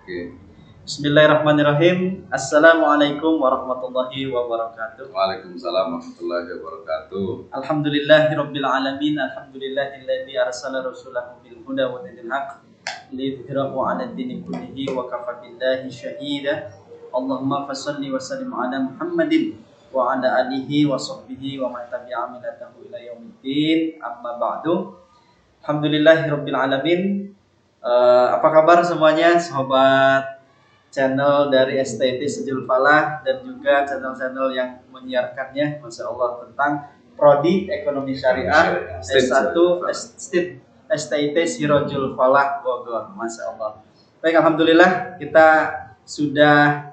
Oke. Bismillahirrahmanirrahim. Assalamualaikum warahmatullahi wabarakatuh. Waalaikumsalam warahmatullahi wabarakatuh. Alhamdulillahirabbil alamin. Alhamdulillahilladzi arsala rasulahu bil huda wa dinil haqq liyudhhirahu 'ala ad-dini kullihi wa kafa billahi shahida. Allahumma fashalli wa sallim 'ala Muhammadin wa 'ala alihi wa sahbihi wa man tabi'a millatahu ila yaumiddin. Amma ba'du. Alhamdulillahirabbil alamin. Apa kabar semuanya, sahabat channel dari STT Sirajul Falah dan juga channel-channel yang menyiarkannya, Masya Allah, tentang Prodi Ekonomi Syariah S1 STT Sirajul Falah Bogor, Masya Allah. Baik, Alhamdulillah kita sudah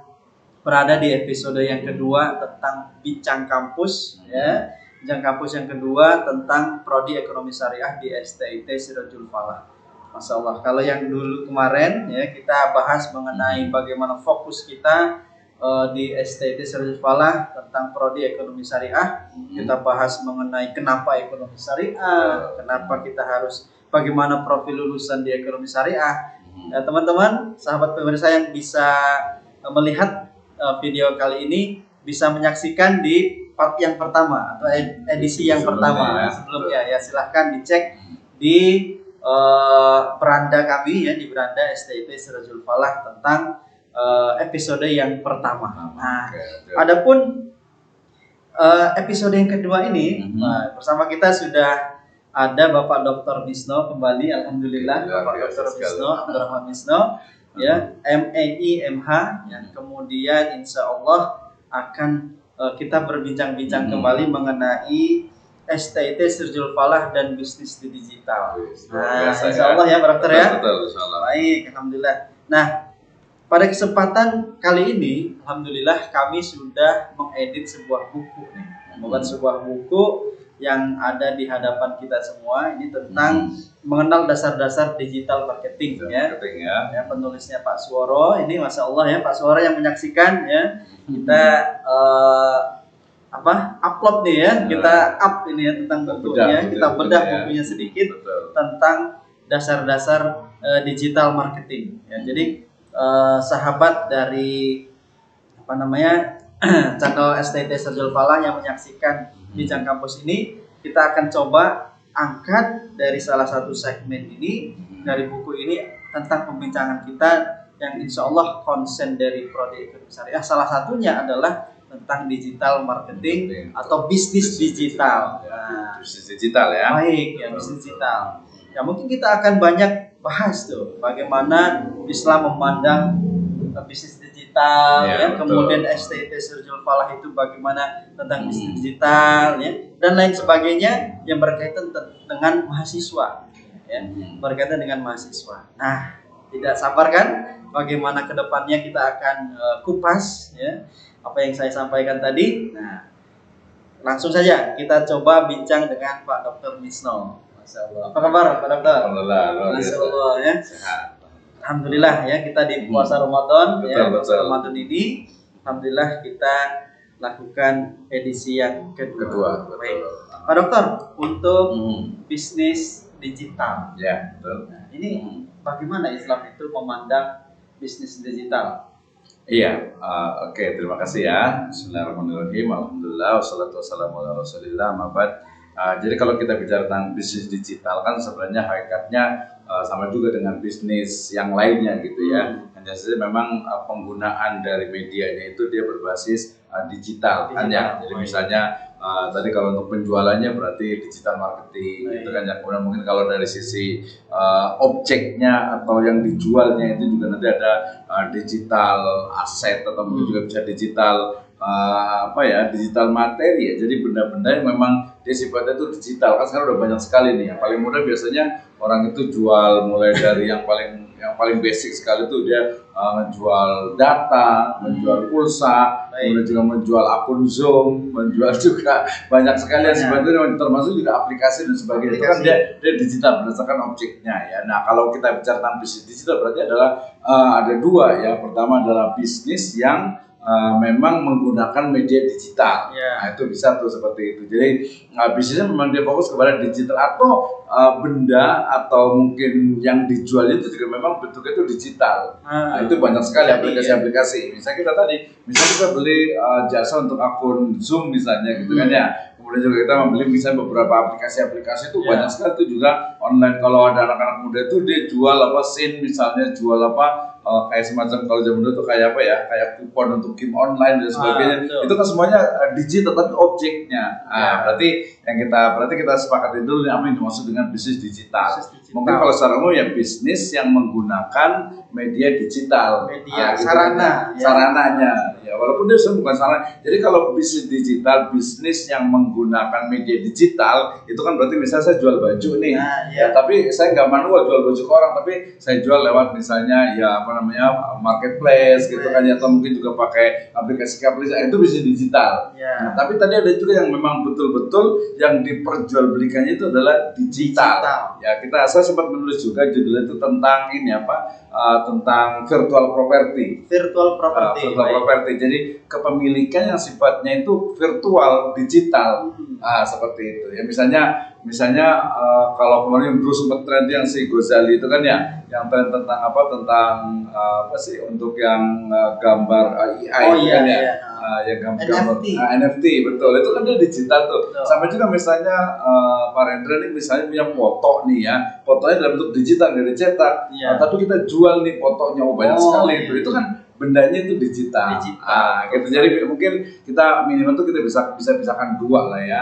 berada di episode yang kedua tentang Bincang Kampus, ya. Bincang Kampus yang kedua tentang Prodi Ekonomi Syariah di STT Sirajul Falah. Masya Allah, kalau yang dulu kemarin ya kita bahas mengenai bagaimana fokus kita di STT Sirajul Falah tentang Prodi Ekonomi Syariah. Kita bahas mengenai kenapa ekonomi syariah, kenapa kita harus, bagaimana profil lulusan di ekonomi syariah. Teman-teman, sahabat pemirsa yang bisa melihat video kali ini bisa menyaksikan di part yang pertama atau edisi yang pertama sebelumnya ya, silahkan dicek di beranda kami ya, di beranda STT Sirajul Falah tentang episode yang pertama. Nah, adapun episode yang kedua ini bersama kita sudah ada Bapak Dr. Misno kembali, alhamdulillah. Bapak Dr. Misno Abdurrahman Misno ya, MEI MH yang kemudian insya Allah akan kita berbincang-bincang kembali mengenai STT Sirajul Falah dan bisnis di digital. Nah, insya Allah ya, Pak Dokter ya. Baik, alhamdulillah. Nah, pada kesempatan kali ini, alhamdulillah kami sudah mengedit sebuah buku nih, membuat sebuah buku yang ada di hadapan kita semua. Ini tentang mengenal dasar-dasar digital marketing ya. Ya, penulisnya Pak Suworo. Ini Masya Allah ya, Pak Suworo yang menyaksikan ya. Kita upload nih ya, kita up ini ya tentang bukunya, kita bedah bukunya sedikit tentang dasar-dasar digital marketing ya. Jadi sahabat dari channel STT Sirajul Falah yang menyaksikan Bincang Kampus ini, kita akan coba angkat dari salah satu segmen ini dari buku ini tentang pembincangan kita yang insya Allah konsen dari Prodi Ekonomi Syariah. Salah satunya adalah tentang digital marketing atau bisnis digital. Nah, bisnis digital ya. Baik ya, bisnis digital. Ya mungkin kita akan banyak bahas tuh bagaimana Islam memandang bisnis digital ya, kemudian STT Sirajul Falah itu bagaimana tentang bisnis digital ya, dan lain sebagainya yang berkaitan dengan mahasiswa ya, berkaitan dengan mahasiswa. Nah, tidak sabar kan bagaimana kedepannya kita akan kupas ya apa yang saya sampaikan tadi. Nah, langsung saja kita coba bincang dengan Pak Dr. Misno. Masya Allah. Apa kabar Pak Dokter? Alhamdulillah. Masya Allah ya. Sehat. Alhamdulillah ya, kita di puasa Ramadan ya. Puasa Ramadan ini alhamdulillah kita lakukan edisi yang kedua. Baik. Pak Dokter, untuk bisnis digital. Ya, betul. Nah, ini bagaimana Islam itu memandang bisnis digital? Iya, oke, terima kasih ya. Bismillahirrahmanirrahim. Alhamdulillah, wassalatu wassalamu ala rasulillah, mabad. Jadi kalau kita bicara tentang bisnis digital kan sebenarnya hakikatnya sama juga dengan bisnis yang lainnya gitu ya. Hanya saja memang penggunaan dari medianya itu dia berbasis digital kan ya. Jadi misalnya tadi kalau untuk penjualannya berarti digital marketing gitu kan ya. Kemudian mungkin kalau dari sisi objeknya atau yang dijualnya itu juga nanti ada digital aset atau mungkin juga bisa digital digital materi ya. Jadi benda-benda yang memang dia sifatnya itu digital. Kan sekarang udah banyak sekali nih. Yang paling mudah biasanya orang itu jual mulai dari yang paling basic sekali itu dia menjual data, menjual pulsa, kemudian juga menjual akun Zoom, menjual juga banyak sekali yang sebetulnya termasuk juga aplikasi dan sebagainya. Itu kan dia digital berdasarkan objeknya ya. Nah, kalau kita bicara tentang bisnis digital berarti adalah ada dua ya. Pertama adalah bisnis yang memang menggunakan media digital. Ya. Nah, itu bisa tuh seperti itu. Jadi bisnisnya memang dia fokus kepada digital atau benda atau mungkin yang dijual itu juga memang bentuknya itu digital. Nah, itu banyak sekali aplikasi-aplikasi. Misalnya kita beli jasa untuk akun Zoom misalnya gitu kan ya. Kemudian juga kita membeli misalnya beberapa aplikasi-aplikasi itu banyak sekali itu juga online. Kalau ada anak-anak muda itu dia jual scene misalnya, jual kayak semacam kalau zaman dulu tuh kayak apa ya, kayak kupon untuk game online dan sebagainya. Itu kan semuanya digital tapi objeknya. Berarti kita sepakati dulu apa yang dimaksud dengan bisnis digital. Mungkin kalau secara umum ya bisnis yang menggunakan media digital. Sarananya. Ya walaupun dia sebenarnya bukan sarana. Jadi kalau bisnis digital, bisnis yang menggunakan media digital itu kan berarti misalnya saya jual baju nih. Tapi saya nggak manual jual baju ke orang, tapi saya jual lewat misalnya marketplace gitu kan ya, atau mungkin juga pakai aplikasi itu bisnis digital. Nah, tapi tadi ada juga yang memang betul-betul yang diperjualbelikannya itu adalah digital. Ya, saya sempat menulis juga judulnya itu tentang tentang virtual property. Virtual property. Jadi kepemilikan yang sifatnya itu virtual, digital. Seperti itu. Ya misalnya kalau kemarin dulu sempat tren yang si Ghazali itu kan ya, yang tren tentang untuk yang gambar AI yang gambar NFT betul, itu kan dia digital tuh. Sama juga misalnya Pak Rendra ini misalnya punya foto nih ya, fotonya dalam bentuk digital nggak dicetak, tapi kita jual nih fotonya banyak sekali itu kan bendanya itu digital. Gitu. Jadi mungkin kita minimal tuh kita bisa pisahkan dua lah ya.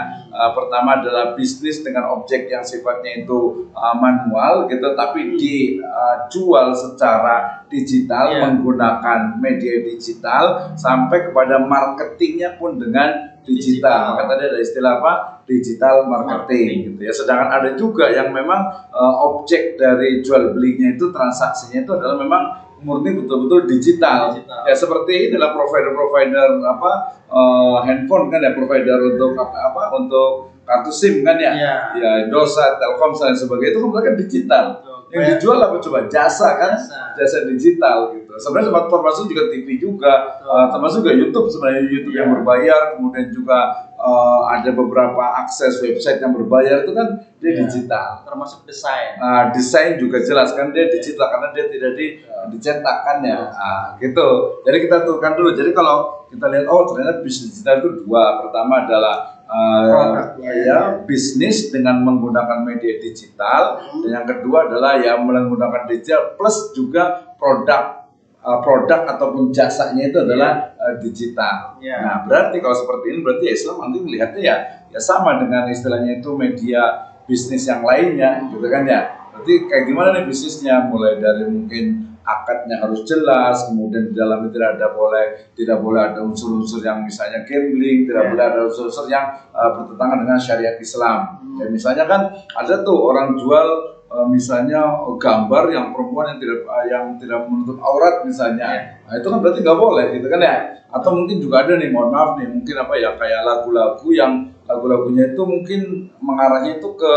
Pertama adalah bisnis dengan objek yang sifatnya itu manual gitu, tapi dijual secara digital menggunakan media digital, sampai kepada marketingnya pun dengan digital. Maka tadi ada istilah digital marketing gitu ya. Sedangkan ada juga yang memang objek dari jual belinya itu, transaksinya itu adalah memang murni betul-betul digital. Ya seperti inilah provider handphone kan ya, provider untuk untuk kartu SIM kan ya. Ya Indosat, Telkom dan sebagainya itu kan mereka digital. Yang dijual apa coba? Jasa kan? Jasa digital gitu. Sebenarnya termasuk juga TV juga, termasuk juga YouTube sebenarnya, YouTube yang berbayar, kemudian juga ada beberapa akses website yang berbayar itu kan dia digital. Termasuk desain. Desain juga jelas kan dia digital karena dia tidak dicetak kan ya. Gitu. Jadi kita turunkan dulu. Jadi kalau kita lihat ternyata bisnis digital itu dua. Pertama adalah bisnis dengan menggunakan media digital, dan yang kedua adalah menggunakan digital plus juga produk ataupun jasanya itu adalah digital. Nah berarti kalau seperti ini berarti Islam nanti melihatnya ya sama dengan istilahnya itu media bisnis yang lainnya gitu kan ya. Berarti kayak gimana nih bisnisnya, mulai dari mungkin akadnya harus jelas, kemudian di dalamnya tidak boleh ada unsur-unsur yang misalnya gambling, tidak boleh ada unsur-unsur yang bertentangan dengan syariat Islam. Ya, misalnya kan ada tuh orang jual misalnya gambar yang perempuan yang tidak menutup aurat misalnya. Nah, itu kan berarti nggak boleh gitu kan ya. Atau mungkin juga ada nih, mohon maaf nih, mungkin kayak lagu-lagu yang lagu-lagunya itu mungkin mengarahnya itu ke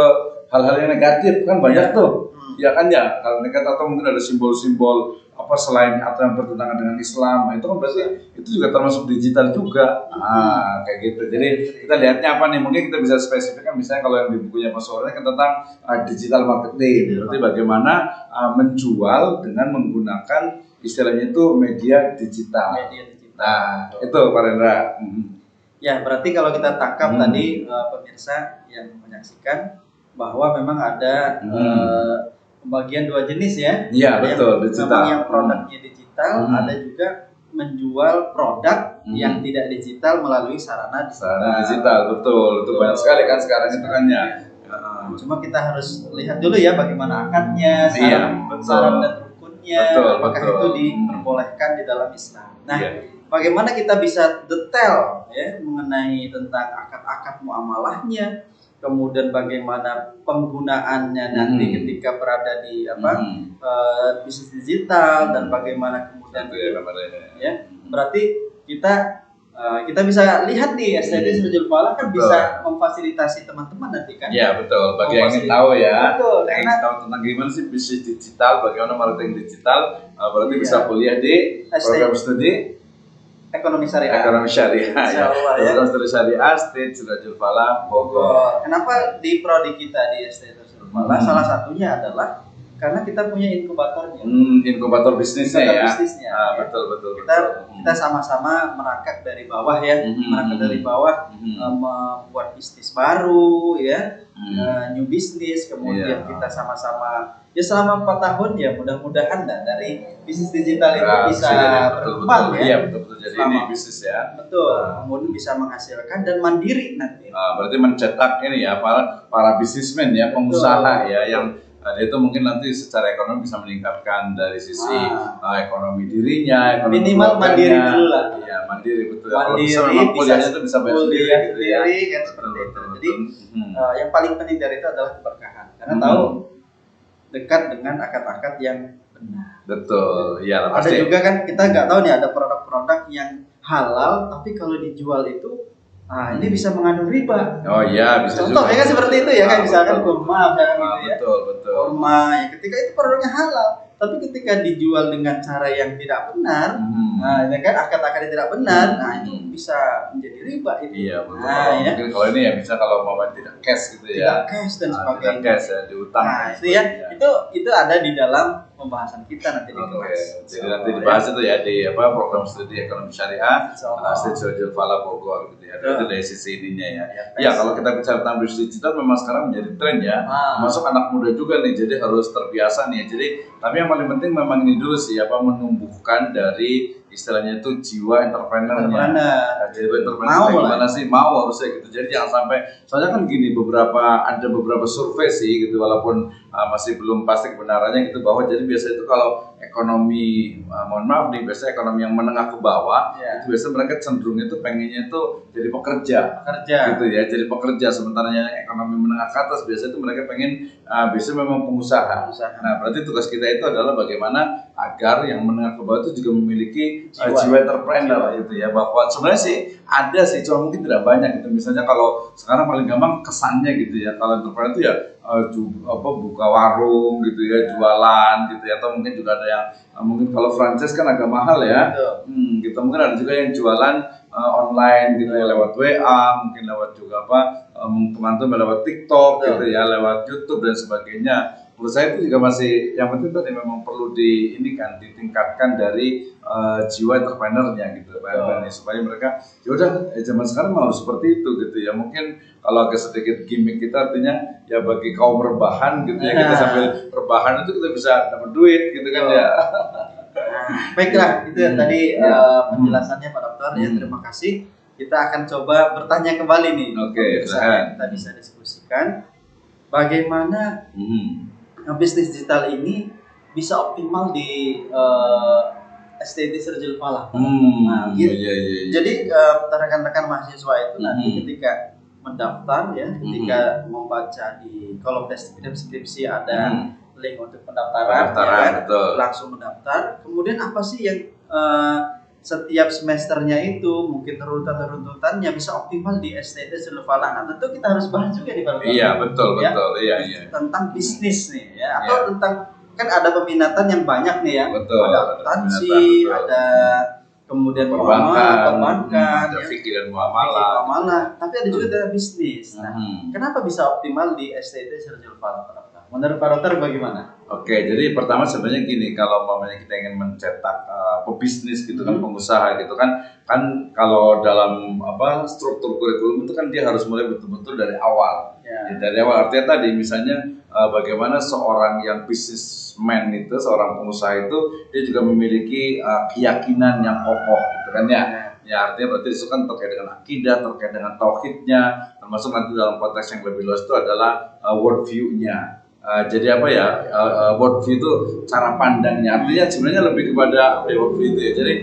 hal-hal yang negatif kan banyak tuh. Ya kan ya, kalau negatif atau mungkin ada simbol-simbol selain atau yang bertentangan dengan Islam. Nah, itu kan berarti itu juga termasuk digital juga. Kayak gitu. Jadi kita lihatnya apa nih? Mungkin kita bisa spesifikkan misalnya kalau yang di bukunya Pak Soalnya kan tentang digital marketing. Berarti bagaimana menjual dengan menggunakan istilahnya itu media digital. Nah, itu Pak Rendra. Ya, berarti kalau kita tangkap tadi pemirsa yang menyaksikan bahwa memang ada pembagian dua jenis ya. Iya, betul, digital. Yang produknya digital, ada juga menjual produk yang tidak digital melalui sarana digital. Betul, itu banyak sekali kan sekarang itu kan ya. Cuma kita harus lihat dulu ya bagaimana akadnya, syarat dan rukunnya, apakah itu diperbolehkan di dalam Islam. Nah, bagaimana kita bisa detail ya mengenai tentang akad-akad muamalahnya, kemudian bagaimana penggunaannya nanti ketika berada di bisnis digital, dan bagaimana kemudian berarti kita bisa lihat nih STD Sirajul Falah kan bisa memfasilitasi teman-teman nanti kan. Ya betul, bagi yang ingin tahu ya, yang ingin tahu tentang gimana sih bisnis digital, bagaimana marketing digital, berarti bisa kuliah di program studi ekonomi syariah. Ekonomi syariah. Insyaallah ya. Fakultas Syariah State Sirajul Falah Bogor. Kenapa di prodi kita di ST Sirajul Falah? Salah satunya adalah karena kita punya inkubatornya. Inkubator bisnisnya ya. Bisnisnya. Betul. Kita sama-sama merangkak dari bawah ya, merangkak dari bawah membuat bisnis baru ya, new bisnis. Kemudian kita sama-sama ya selama 4 tahun ya mudah-mudahan dari bisnis digital itu bisa berkembang ya. Iya betul. Jadi ini bisnis ya. Betul. Kemudian bisa menghasilkan dan mandiri nanti. Berarti mencetak ini ya para bisnismen ya, pengusaha ya yang dia itu mungkin nanti secara ekonomi bisa meningkatkan dari sisi ekonomi dirinya, ekonomi minimal mandiri dulu lah. Iya, mandiri betul. Mandiri, kalau memang kuliahnya itu bisa bayar sendiri gitu ya. Kan seperti itu. Jadi yang paling penting dari itu adalah keberkahan. Karena tahu dekat dengan akad-akad yang benar. Betul. Iya, ada pasti. juga kan kita nggak tahu nih ada produk-produk yang halal tapi kalau dijual itu ini bisa mengandung riba. Oh iya, bisa contoh ya kan seperti itu ya kan, misalkan kurma misalkan gitu ya. Betul. Kurma ya ketika itu produknya halal, tapi ketika dijual dengan cara yang tidak benar, ya kan akad-akad yang tidak benar, itu bisa menjadi riba itu. Iya, betul. Ya. Mungkin kalau ini ya bisa kalau mau tidak cash gitu ya. Tidak cash dan sebagainya. Tidak cash ya, diutang. Itu ya, itu ada di dalam pembahasan kita nanti di kelas. Jadi nanti dibahas itu ya di program studi ekonomi syariah State Sirajul Falah Bogor gitu ya. Itu dari sisi ininya ya. Ya kalau kita bicara tentang bisnis digital memang sekarang menjadi tren ya. Masuk anak muda juga nih, jadi harus terbiasa nih. Jadi tapi yang paling penting memang ini dulu sih menumbuhkan dari istilahnya itu jiwa entrepreneurnya. Jiwa entrepreneur gimana sih mau harusnya gitu. Jadi jangan sampai soalnya kan gini ada beberapa survei sih gitu walaupun masih belum pasti kebenarannya gitu bahwa jadi biasa itu kalau ekonomi mohon maaf nih biasanya ekonomi yang menengah ke bawah itu biasanya mereka cenderung itu pengennya itu jadi pekerja gitu ya, jadi pekerja, sementara yang ekonomi menengah ke atas biasanya itu mereka pengen biasanya memang pengusaha. Nah berarti tugas kita itu adalah bagaimana agar yang menengah ke bawah itu juga memiliki jiwa entrepreneur gitu ya, bahwa sebenarnya sih ada sih cuma mungkin tidak banyak gitu. Misalnya kalau sekarang paling gampang kesannya gitu ya kalau entrepreneur itu ya buka warung gitu ya, jualan gitu ya, atau mungkin juga ada yang mungkin kalau franchise kan agak mahal ya. Gitu mungkin ada juga yang jualan online gitu ya, lewat WA, mungkin lewat juga teman-teman lewat TikTok gitu ya, lewat YouTube dan sebagainya. Menurut saya itu juga masih yang penting tadi memang perlu ditingkatkan dari jiwa entrepreneurnya gitu supaya mereka ya udah zaman sekarang harus seperti itu gitu ya. Mungkin kalau agak sedikit gimmick kita artinya ya bagi kaum rebahan gitu ya, kita sambil rebahan itu kita bisa dapat duit gitu kan ya. Baiklah, itu tadi penjelasannya Pak Dokter ya, terima kasih. Kita akan coba bertanya kembali nih. Kita bisa diskusikan bagaimana bisnis digital ini bisa optimal di STT Sirajul Falah. Jadi rekan-rekan mahasiswa itu nanti ketika mendaftar ya, ketika membaca di kolom deskripsi ada link untuk pendaftaran ya, langsung mendaftar. Kemudian apa sih yang setiap semesternya itu mungkin runtutannya bisa optimal di STT Sirajul Falah. Nah, tentu kita harus bahas juga di Pak. Iya, betul. Iya. Tentang bisnis nih ya, atau tentang kan ada peminatan yang banyak nih ya. Ada akuntansi, ada kemudian perbankan, ada fikih dan muamalah. Tapi ada juga ada bisnis. Nah, kenapa bisa optimal di STT Sirajul Falah? Menurut Pak Dokter bagaimana? Oke, jadi pertama sebenarnya gini, kalau umpamanya kita ingin mencetak pebisnis gitu kan, pengusaha gitu kan kalau dalam struktur kurikulum itu kan dia harus mulai betul-betul dari awal. Ya, dari awal artinya tadi misalnya bagaimana seorang yang businessman itu, seorang pengusaha itu dia juga memiliki keyakinan yang kokoh gitu kan ya. Ya artinya berarti itu kan terkait dengan akidah, terkait dengan tauhidnya, termasuk nanti dalam konteks yang lebih luas itu adalah world view-nya. Jadi world view itu cara pandangnya, artinya sebenarnya lebih kepada world view itu ya. Jadi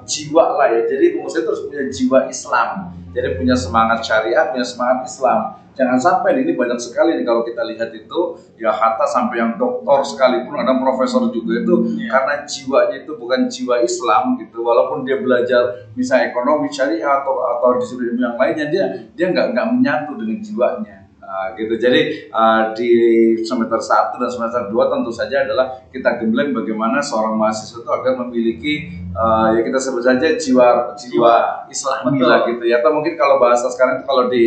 jiwa lah ya. Jadi pengusaha itu harus punya jiwa Islam. Jadi punya semangat syariat, punya semangat Islam. Jangan sampai ini banyak sekali nih kalau kita lihat itu ya hatta sampai yang doktor sekalipun, ada profesor juga itu karena jiwanya itu bukan jiwa Islam gitu. Walaupun dia belajar misalnya ekonomi syariah atau disiplin yang lainnya, dia nggak menyatu dengan jiwanya. Gitu. Jadi di semester 1 dan semester 2 tentu saja adalah kita gembleng bagaimana seorang mahasiswa itu agar memiliki ya kita sebut saja jiwa Islami Betul. lah gitu ya. Atau mungkin kalau bahasa sekarang itu kalau di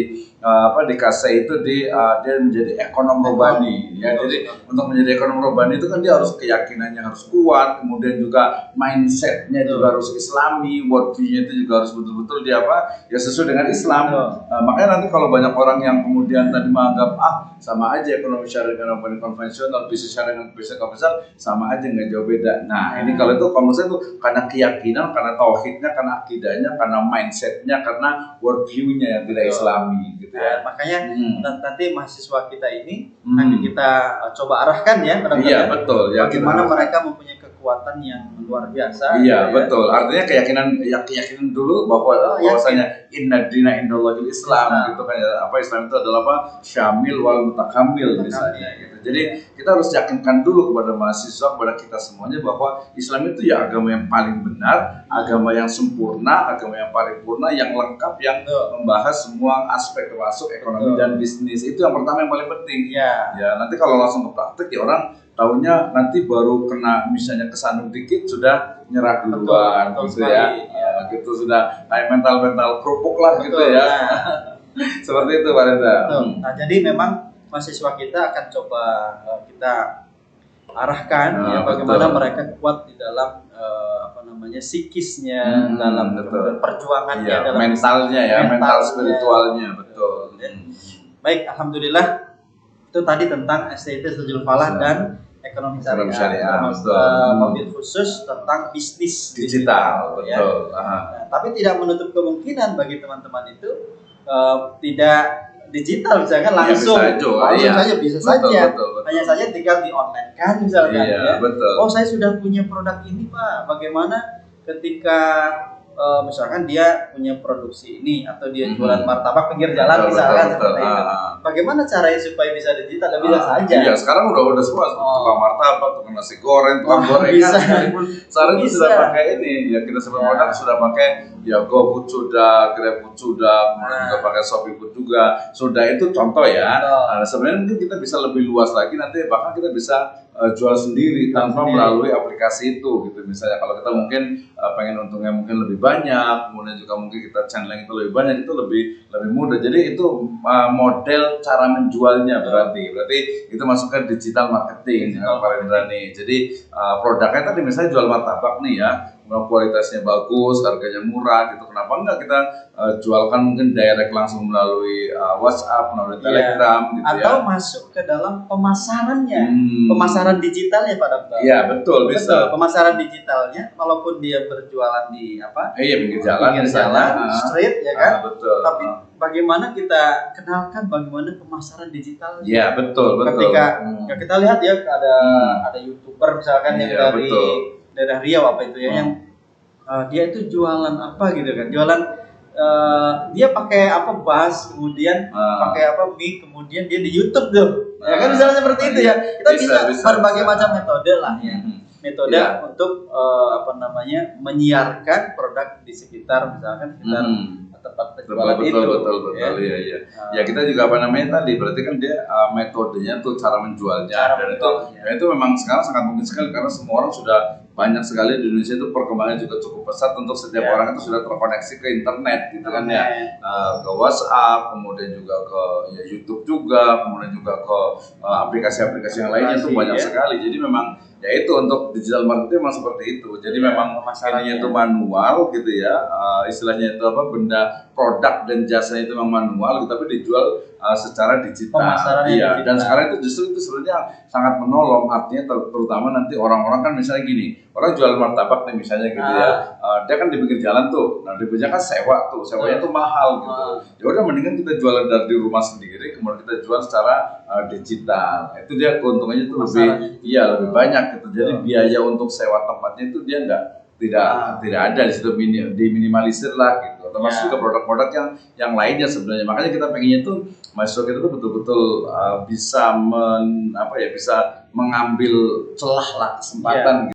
di KSE itu dia menjadi ekonom robani ya. Betul, Jadi betul. untuk menjadi ekonom robani itu kan dia harus keyakinannya harus kuat, kemudian juga mindsetnya Betul. juga harus Islami, worldview-nya itu juga harus betul-betul dia ya sesuai dengan Islam. Betul. Makanya nanti kalau banyak orang yang kemudian tadi menganggap sama aja ekonomi syariah dengan ekonomi konvensional, bisnis syariah dengan bisnis konvensional sama aja, nggak jauh beda. Nah ini kalau menurut saya itu karena keyakinan, karena tauhidnya, karena akidahnya, karena mindsetnya, karena worldview-nya yang tidak Islami gitu ya. Makanya nanti mahasiswa kita ini nanti kita coba arahkan ya, Iya betul ya. Bagaimana mereka mempunyai kekuatan yang luar biasa. Iya betul. Artinya keyakinan dulu bahwasanya inna dina indallahil Islam gitu kan ya. Apa Islam itu adalah apa? Syamil wal mutakamil misalnya gitu. Jadi kita harus yakinkan dulu kepada mahasiswa, kepada kita semuanya bahwa Islam itu ya agama yang paling benar, agama yang sempurna, agama yang paripurna, yang lengkap, yang membahas semua aspek termasuk ekonomi dan bisnis. Itu yang pertama yang paling penting. Ya nanti kalau langsung ke praktek ya orang tahunya nanti baru kena misalnya kesandung dikit sudah nyerah duluan gitu ya. Gitu sudah kayak mental kerupuk lah gitu ya. Seperti itu Pak Reza. Nah jadi memang mahasiswa kita akan coba kita arahkan ya bagaimana mereka kuat di dalam psikisnya, dalam perjuangannya, dalam mentalnya ya, mental spiritualnya betul. Baik, alhamdulillah itu tadi tentang STT Stajul Falah dan ekonomi syariah, mobil khusus tentang bisnis digital betul. Nah, tapi tidak menutup kemungkinan bagi teman-teman itu tidak digital misalkan langsung saja bisa saja. Hanya saja tinggal di online kan misalkan betul. Saya sudah punya produk ini Pak, bagaimana ketika misalkan dia punya produksi ini atau dia jualan martabak pinggir jalan misalkan seperti itu. Bagaimana caranya supaya bisa digital? Bisa saja. Iya, sekarang udah semua tukang martabak, tukang nasi goreng, tukang gorengan sekalipun sekarang itu sudah pakai ini ya, kita sebut produk sudah pakai ya GoFood sudah, GrabFood sudah, kemudian juga pakai ShopeeFood juga sudah. Itu contoh ya. Nah, sebenarnya mungkin kita bisa lebih luas lagi nanti, bahkan kita bisa jual sendiri tanpa melalui aplikasi itu gitu. Misalnya kalau kita mungkin pengen untungnya mungkin lebih banyak, kemudian juga mungkin kita channeling itu lebih banyak, itu lebih mudah. Jadi itu model cara menjualnya berarti itu masuk ke digital marketing Pak Rendra nih. Jadi produknya tadi misalnya jual martabak nih ya, kualitasnya bagus, harganya murah gitu. Kenapa enggak kita jualkan mungkin direct langsung melalui WhatsApp, melalui Telegram gitu ya. Atau masuk ke dalam pemasarannya. Pemasaran digitalnya Pak Dokter. Iya, betul bisa. Pemasaran digitalnya walaupun dia berjualan di pinggir jalan, street ya kan. Betul. Tapi bagaimana kita kenalkan bagaimana pemasaran digitalnya? Iya, betul. Ketika kita lihat ya ada YouTuber misalkan yang dari daerah Riau apa itu ya, yang dia itu jualan apa gitu kan, dia pakai bus, kemudian pakai mic, kemudian dia di YouTube tuh, ya kan misalnya seperti itu ya. Kita bisa berbagai macam metode lah ya, metode untuk menyiarkan produk di sekitar misalkan tempat penjualan itu. Betul. Iya. Ya kita juga tadi berarti kan dia metodenya tuh cara menjualnya, dan itu memang sekarang sangat mungkin sekali karena semua orang sudah banyak sekali di Indonesia itu perkembangannya juga cukup pesat untuk setiap orang itu sudah terkoneksi ke internet gitu kan ya, ke WhatsApp, kemudian juga ke YouTube juga, kemudian juga ke aplikasi-aplikasi yang lainnya itu banyak sekali. Jadi memang ya itu untuk digital marketing memang seperti itu. Jadi memang ininya itu manual gitu ya, istilahnya itu benda produk dan jasanya itu memang manual gitu, tapi dijual secara digital. Iya, dan sekarang itu justru itu sebenarnya sangat menolong, artinya terutama nanti orang-orang kan misalnya gini, orang jual martabak nih misalnya gitu ya, dia kan di pinggir jalan tuh, nah di pinggir kan sewanya tuh mahal gitu. Ya udah mendingan kita jualan dari rumah sendiri, kemudian kita jual secara digital. Itu dia keuntungannya itu lebih banyak gitu. Jadi biaya untuk sewa tempatnya itu dia tidak ada di situ, diminimalisir lah gitu. Termasuk juga produk-produk yang lainnya sebenarnya. Makanya kita pengennya tuh mahasiswa kita tuh betul-betul bisa bisa mengambil celah lah, kesempatan.